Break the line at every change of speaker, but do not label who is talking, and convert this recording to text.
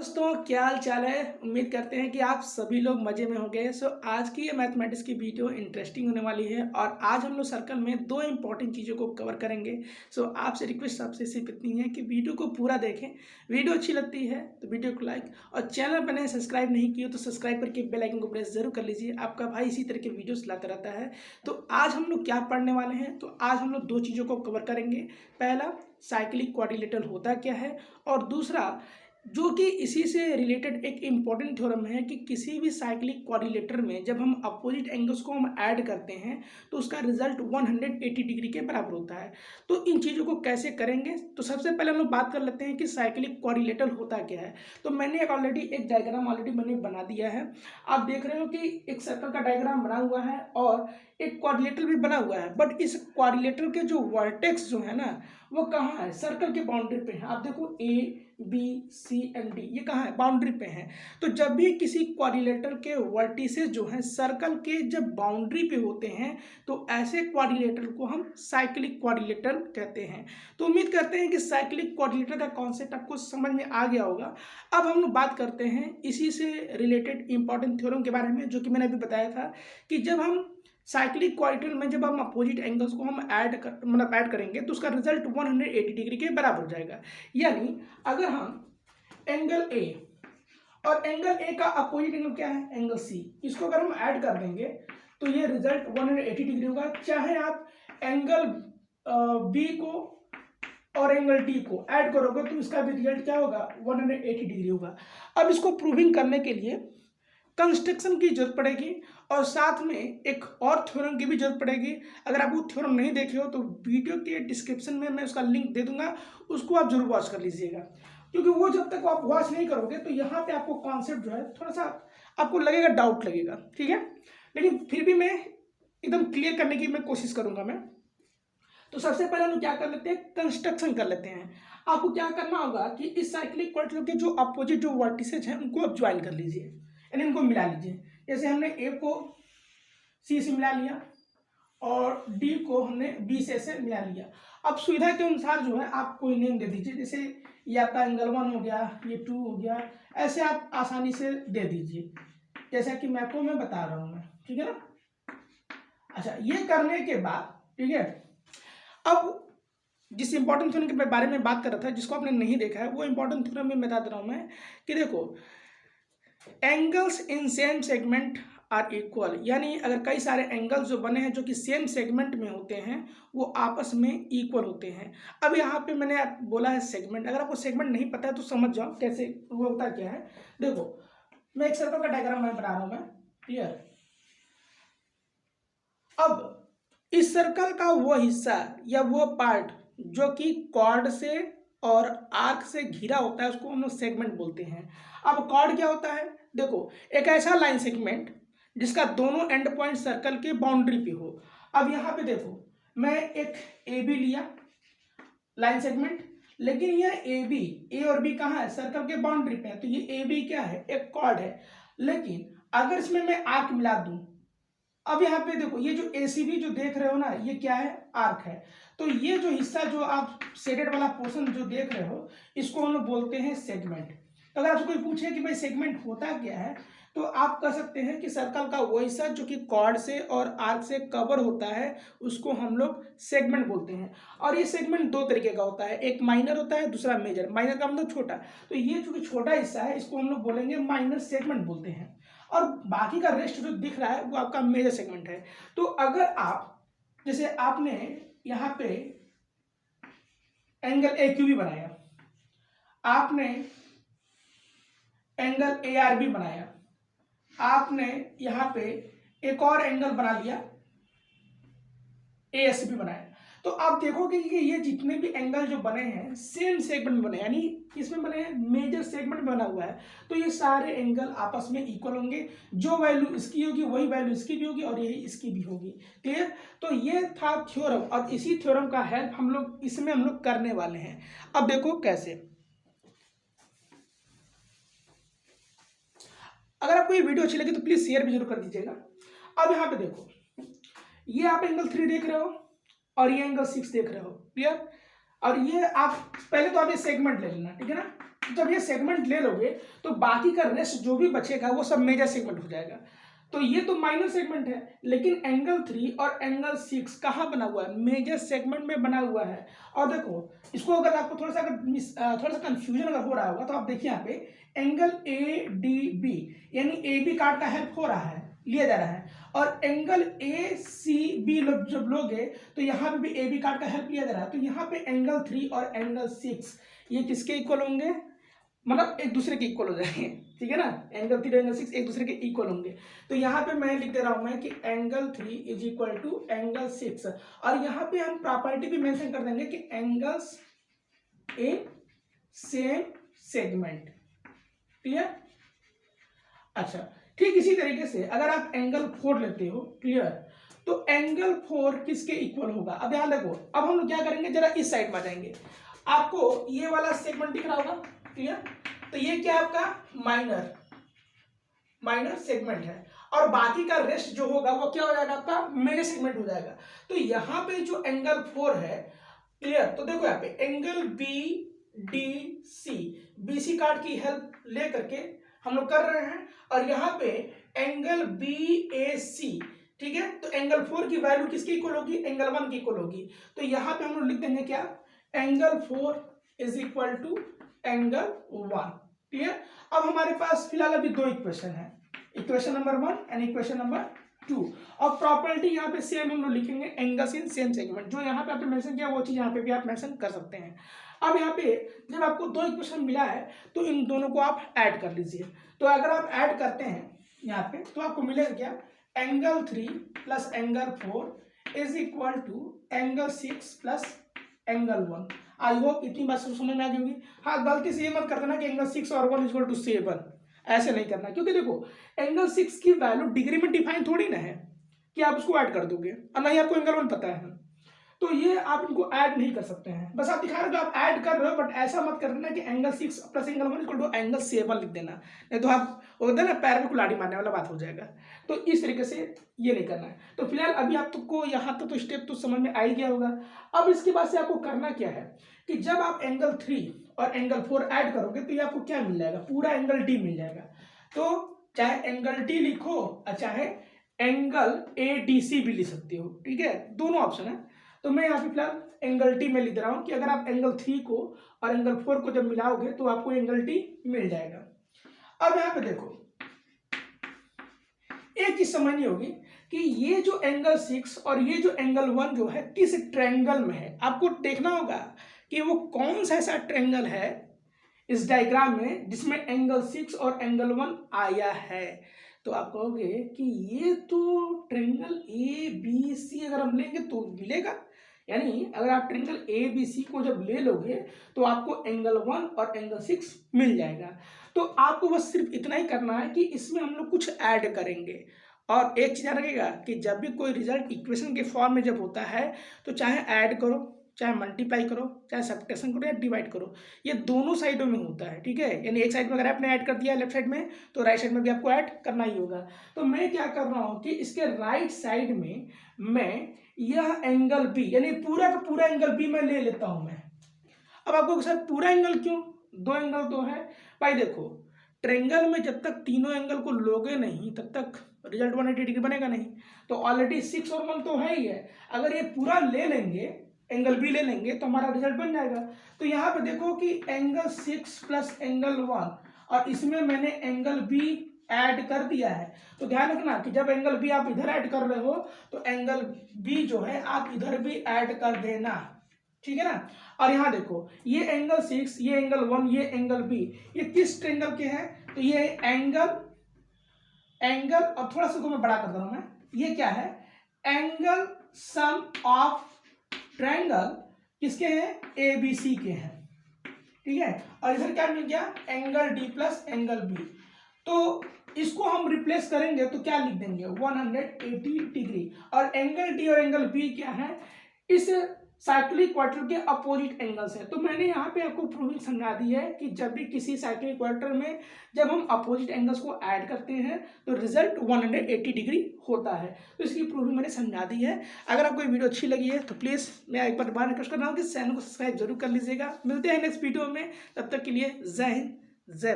दोस्तों, क्या हाल चाल है। उम्मीद करते हैं कि आप सभी लोग मज़े में होंगे। आज की ये मैथमेटिक्स की वीडियो इंटरेस्टिंग होने वाली है और आज हम लोग सर्कल में दो इंपॉर्टेंट चीज़ों को कवर करेंगे। आपसे रिक्वेस्ट आपसे सिर्फ इतनी है कि वीडियो को पूरा देखें। वीडियो अच्छी लगती है तो वीडियो को लाइक और चैनल पर नए सब्सक्राइब नहीं किए तो सब्सक्राइब करके बेल आइकन को प्रेस जरूर कर लीजिए। आपका भाई इसी तरह के वीडियोस लाता रहता है। तो आज हम लोग क्या पढ़ने वाले हैं, तो आज हम लोग दो चीज़ों को कवर करेंगे। पहला, साइक्लिक क्वाड्रिलेटरल होता क्या है, और दूसरा जो कि इसी से रिलेटेड एक इम्पॉर्टेंट थ्योरम है कि किसी भी साइक्लिक क्वाड्रिलेटर में जब हम अपोजिट एंगल्स को हम ऐड करते हैं तो उसका रिजल्ट 180 डिग्री के बराबर होता है। तो इन चीज़ों को कैसे करेंगे, तो सबसे पहले हम लोग बात कर लेते हैं कि साइक्लिक क्वाड्रिलेटर होता क्या है। तो मैंने एक डायग्राम ऑलरेडी मैंने बना दिया है। आप देख रहे हो कि एक सर्कल का डायग्राम बना हुआ है और एक क्वाड्रिलेटर भी बना हुआ है, बट इस क्वाड्रिलेटर के जो वर्टेक्स जो है ना, वो कहाँ है, सर्कल के बाउंड्री पे है। आप देखो A B C and D, ये कहाँ है, बाउंड्री पे है। तो जब भी किसी क्वाड्रिलेटर के वर्टिसेस जो हैं सर्कल के जब बाउंड्री पे होते हैं तो ऐसे क्वाड्रिलेटर को हम साइक्लिक क्वाड्रिलेटर कहते हैं। तो उम्मीद करते हैं कि साइक्लिक क्वाड्रिलेटर का कॉन्सेप्ट आपको समझ में आ गया होगा। अब हम लोग बात करते हैं इसी से रिलेटेड इंपॉर्टेंट थ्योरम के बारे में, जो कि मैंने अभी बताया था कि जब हम साइक्लिक क्वाड्रिलेटर में जब हम अपोजिट एंगल्स को हम ऐड करेंगे तो उसका रिजल्ट 180 डिग्री के बराबर हो जाएगा। यानी अगर हम एंगल ए और एंगल ए का अपोजिट एंगल क्या है, एंगल सी, इसको अगर हम ऐड कर देंगे तो ये रिजल्ट 180 डिग्री होगा। चाहे आप एंगल बी को और एंगल डी को ऐड करोगे तो इसका भी रिजल्ट क्या होगा, 180 डिग्री होगा। अब इसको प्रूविंग करने के लिए कंस्ट्रक्शन की जरूरत पड़ेगी और साथ में एक और थ्योरम की भी जरूरत पड़ेगी। अगर आप वो थ्योरम नहीं देखे हो तो वीडियो के डिस्क्रिप्शन में मैं उसका लिंक दे दूंगा, उसको आप जरूर वॉच कर लीजिएगा। क्योंकि वो जब तक आप वॉच नहीं करोगे तो यहाँ पे आपको कॉन्सेप्ट जो है थोड़ा सा आपको लगेगा, डाउट लगेगा, ठीक है। लेकिन फिर भी मैं एकदम क्लियर करने की मैं कोशिश करूंगा मैं। तो सबसे पहले हम क्या कर लेते हैं, कंस्ट्रक्शन कर लेते हैं। आपको क्या करना होगा कि इस साइक्लिक क्वाड्रिलेटर के जो अपोजिट जो वर्टिसेज हैं उनको आप ज्वाइन कर लीजिए, यानी इनको मिला लीजिए। जैसे हमने ए को सी से मिला लिया और डी को हमने बी से ऐसे मिला लिया। अब सुविधा के अनुसार जो है आप कोई नेम दे दीजिए, जैसे ये आपका एंगल 1 हो गया, ये 2 हो गया, ऐसे आप आसानी से दे दीजिए जैसा कि मैं आपको बता रहा हूँ मैं, ठीक है ना। अच्छा, ये करने के बाद ठीक है, अब जिस इंपॉर्टेंट थ्योरम के बारे में बात कर रहा था, जिसको आपने नहीं देखा है, वो इंपॉर्टेंट थ्योरम में बता दे रहा हूँ मैं कि देखो, angles in same segment are equal, यानी अगर कई सारे एंगल्स जो बने हैं जो कि सेम सेगमेंट में होते हैं वो आपस में इक्वल होते हैं। अब यहाँ पे मैंने बोला है सेगमेंट, अगर आपको सेगमेंट नहीं पता है तो समझ जाओ कैसे वो होता क्या है। देखो, मैं एक सर्कल का डायग्राम मैं बना रहा हूं, मैं क्लियर। अब इस सर्कल का वो हिस्सा या वो पार्ट जो कि कॉर्ड से और आर्क से घिरा होता है उसको हम लोग सेगमेंट बोलते हैं। अब कॉर्ड क्या होता है, देखो, एक ऐसा लाइन सेगमेंट जिसका दोनों एंड पॉइंट सर्कल के बाउंड्री पे हो। अब यहाँ पे देखो, मैं एक ए बी लिया लाइन सेगमेंट, लेकिन यह ए बी, ए और बी कहाँ है, सर्कल के बाउंड्री पे है, तो ये ए बी क्या है, एक कॉर्ड है। लेकिन अगर इसमें मैं आर्क मिला दूं, अब यहाँ पे देखो, ये जो एसीबी जो देख रहे हो ना, ये क्या है, आर्क है। तो ये जो हिस्सा जो आप शेडेड वाला पोर्शन जो देख रहे हो इसको हम लोग बोलते हैं सेगमेंट। तो अगर आपसे कोई पूछे कि भाई सेगमेंट होता क्या है, तो आप कह सकते हैं कि सर्कल का वो हिस्सा जो कि कॉर्ड से और आर्क से कवर होता है उसको हम लोग सेगमेंट बोलते हैं। और ये सेगमेंट दो तरीके का होता है, एक माइनर होता है, दूसरा मेजर। माइनर का मतलब छोटा, तो ये जो कि छोटा हिस्सा है इसको हम लोग बोलेंगे माइनर सेगमेंट बोलते हैं, और बाकी का रेस्ट जो दिख रहा है वो आपका मेजर सेगमेंट है। तो अगर आप, जैसे आपने यहाँ पे एंगल ए क्यू भी बनाया, आपने एंगल ए आर बी बनाया, आपने यहाँ पे एक और एंगल बना लिया ए एस बी बनाया, तो आप देखोगे कि ये जितने भी एंगल जो बने हैं सेम सेगमेंट में बने, यानी इसमें बने हैं मेजर सेगमेंट में बना हुआ है। तो ये सारे एंगल आपस में इक्वल होंगे, जो वैल्यू इसकी होगी वही वैल्यू इसकी भी होगी और यही इसकी भी होगी, क्लियर। तो ये था थ्योरम, और इसी थ्योरम का हेल्प हम लोग इसमें हम लोग करने वाले हैं। अब देखो कैसे, अगर आपको ये वीडियो अच्छी लगी तो प्लीज शेयर भी जरूर कर दीजिएगा। अब यहाँ पे देखो, ये आप एंगल 3 देख रहे हो और ये एंगल 6 देख रहे हो, क्लियर। और ये आप पहले तो आप ये सेगमेंट ले लेना, ठीक है ना। जब ये सेगमेंट ले लोगे तो बाकी का रेस्ट जो भी बचेगा वो सब मेजर सेगमेंट हो जाएगा। तो ये तो माइनर सेगमेंट है, लेकिन एंगल 3 और एंगल 6 कहाँ बना हुआ है? मेजर सेगमेंट में बना हुआ है। और देखो इसको अगर आपको थोड़ा सा कंफ्यूजन अगर हो रहा होगा तो आप देखिए यहाँ पे एंगल ए डी बी, यानी ए बी कार्ड का हेल्प हो रहा है, लिया जा रहा है, और एंगल ए सी बी जब लोगे तो यहाँ पे भी ए बी कार्ड का हेल्प लिया जा रहा है। तो यहाँ पे एंगल 3 और एंगल 6 ये किसके इक्वल होंगे? मतलब एक दूसरे के इक्वल हो जाएंगे, ठीक है ना। एंगल 3 एंगल 6 एक दूसरे के इक्वल होंगे। तो यहाँ पे मैं लिख दे रहा हूं मैं कि angle 3 is equal to angle 6, और यहाँ पे हम प्रॉपर्टी भी मेंशन कर देंगे कि angles in same segment. Clear? अच्छा, ठीक इसी तरीके से अगर आप एंगल 4 लेते हो, क्लियर, तो एंगल 4 किसके इक्वल होगा? अब यहां देखो, अब हम लोग क्या करेंगे, जरा इस साइड में आ जाएंगे। आपको ये वाला सेगमेंट दिख रहा होगा, क्लियर, तो ये क्या है आपका माइनर सेगमेंट है, और बाकी का रेस्ट जो होगा वो क्या हो जाएगा? आपका मेजर सेगमेंट हो जाएगा। तो यहाँ पे जो एंगल 4 है, क्लियर, तो देखो यहाँ पे angle B D C, BC chord की हेल्प ले करके हम लोग कर रहे हैं, और यहाँ पे एंगल बी ए सी, ठीक है, तो एंगल 4 की वैल्यू किसकी इक्वल होगी? एंगल 1 की इक्वल होगी। तो यहाँ पे हम लोग लिख देंगे क्या? Angle 4 is equal to angle 1। Clear? अब हमारे पास फिलहाल अभी दो इक्वेशन है, equation number 1 and equation number 2। और प्रॉपर्टी यहाँ पे सेम हम लोग लिखेंगे, एंगल्स इन सेम सेगमेंट। जो यहाँ पे आपने मेंशन किया वो चीज यहाँ पे भी आप मेंशन कर सकते हैं। अब यहाँ पे जब आपको दो इक्वेशन मिला है तो इन दोनों को आप ऐड कर लीजिए। तो अगर आप ऐड करते हैं यहाँ पे तो आपको मिलेगा क्या? Angle 3 plus angle 4 is equal to angle 6 plus angle 1। I hope इतनी बात समझ में आ गई होगी। हाँ, गलती से ये मत कर देना कि एंगल 6 और 1 इक्वल टू 7, ऐसे नहीं करना, क्योंकि देखो एंगल 6 की वैल्यू डिग्री में डिफाइन थोड़ी ना है कि आप उसको ऐड कर दोगे, और ना ही आपको एंगल 1 पता है, तो ये आप इनको ऐड नहीं कर सकते हैं। बस आप दिखा रहे हो कि आप ऐड कर रहे हो, बट ऐसा मत कर देना कि angle 6 plus angle 1 equal to angle 7 लिख देना, नहीं तो आप होता है ना पैर में कुल्हाड़ी मारने वाला बात हो जाएगा। तो इस तरीके से ये नहीं करना है। तो फिलहाल अभी आपको यहाँ तक तो स्टेप तो समझ में आ ही गया होगा। अब इसके बाद से आपको करना क्या है कि जब आप एंगल 3 और एंगल 4 ऐड करोगे तो ये आपको क्या मिल जाएगा? पूरा एंगल डी मिल जाएगा। तो चाहे एंगल डी लिखो और चाहे एंगल ए डी सी भी लिख सकते हो, ठीक है, दोनों ऑप्शन है। तो मैं यहाँ पे फिलहाल एंगल टी में लिख रहा हूं कि अगर आप एंगल 3 को और एंगल 4 को जब मिलाओगे तो आपको एंगल टी मिल जाएगा। अब यहाँ पे देखो एक चीज समझनी होगी कि ये जो एंगल 6 और ये जो एंगल 1 जो है किस ट्रायंगल में है। आपको देखना होगा कि वो कौन सा ऐसा ट्रायंगल है इस डायग्राम में जिसमें एंगल 6 और एंगल 1 आया है। तो आप कहोगे कि ये तो ट्रायंगल ए बी सी अगर हम लेंगे तो मिलेगा, यानी अगर आप ट्रायंगल ए बी सी को जब ले लोगे तो आपको एंगल 1 और एंगल 6 मिल जाएगा। तो आपको बस सिर्फ इतना ही करना है कि इसमें हम लोग कुछ ऐड करेंगे। और एक चीज़ रखेगा कि जब भी कोई रिजल्ट इक्वेशन के फॉर्म में जब होता है तो चाहे ऐड करो, चाहे मल्टीप्लाई करो, चाहे सब्ट्रैक्शन करो या डिवाइड करो, ये दोनों साइडों में होता है, ठीक है। यानी एक साइड में अगर आपने ऐड कर दिया लेफ्ट साइड में तो राइट साइड में भी आपको ऐड करना ही होगा। तो मैं क्या कर रहा हूँ कि इसके राइट साइड में मैं यह एंगल बी, यानी पूरा का पूरा एंगल बी मैं ले लेता हूँ मैं। अब आपको सर पूरा एंगल क्यों? दो एंगल तो है भाई। देखो ट्रायंगल में जब तक तीनों एंगल को लोगे नहीं तब तक रिजल्ट 180 डिग्री बनेगा नहीं। तो ऑलरेडी 6 और 1 तो है ही है, अगर ये पूरा ले लेंगे एंगल बी ले लेंगे तो हमारा रिजल्ट बन जाएगा। तो यहाँ पे देखो कि एंगल 6 प्लस एंगल 1 और इसमें मैंने एंगल बी ऐड कर दिया है। तो ध्यान रखना कि जब एंगल बी आप इधर ऐड कर रहे हो तो एंगल बी जो है आप इधर भी ऐड कर देना, ठीक है ना। और यहाँ देखो ये एंगल 6, ये एंगल 1, ये एंगल बी, ये किस ट्रायंगल के हैं? तो ये एंगल और थोड़ा सा को मैं बड़ा कर दे रहा हूं मैं, ये क्या है? एंगल सम ऑफ ट्रायंगल किसके हैं? ए बी सी के हैं, ठीक है। और इधर क्या मिल गया? Angle D plus angle B. तो इसको हम रिप्लेस करेंगे तो क्या लिख देंगे? 180 डिग्री। और एंगल डी और एंगल बी क्या है? इस साइक्लिक इक्वेटर के अपोजिट एंगल्स हैं। तो मैंने यहाँ पे आपको प्रूविंग समझा दी है कि जब भी किसी साइक्लिक इक्वेटर में जब हम अपोजिट एंगल्स को ऐड करते हैं तो रिजल्ट 180 डिग्री होता है। तो इसकी प्रूविंग मैंने समझा दी है। अगर आपको ये वीडियो अच्छी लगी है तो प्लीज़ मैं एक बार रिक्वेस्ट कर रहा हूँ कि चैनल को सब्सक्राइब जरूर कर लीजिएगा। मिलते हैं नेक्स्ट वीडियो में, तब तक के लिए जय हिंद, जय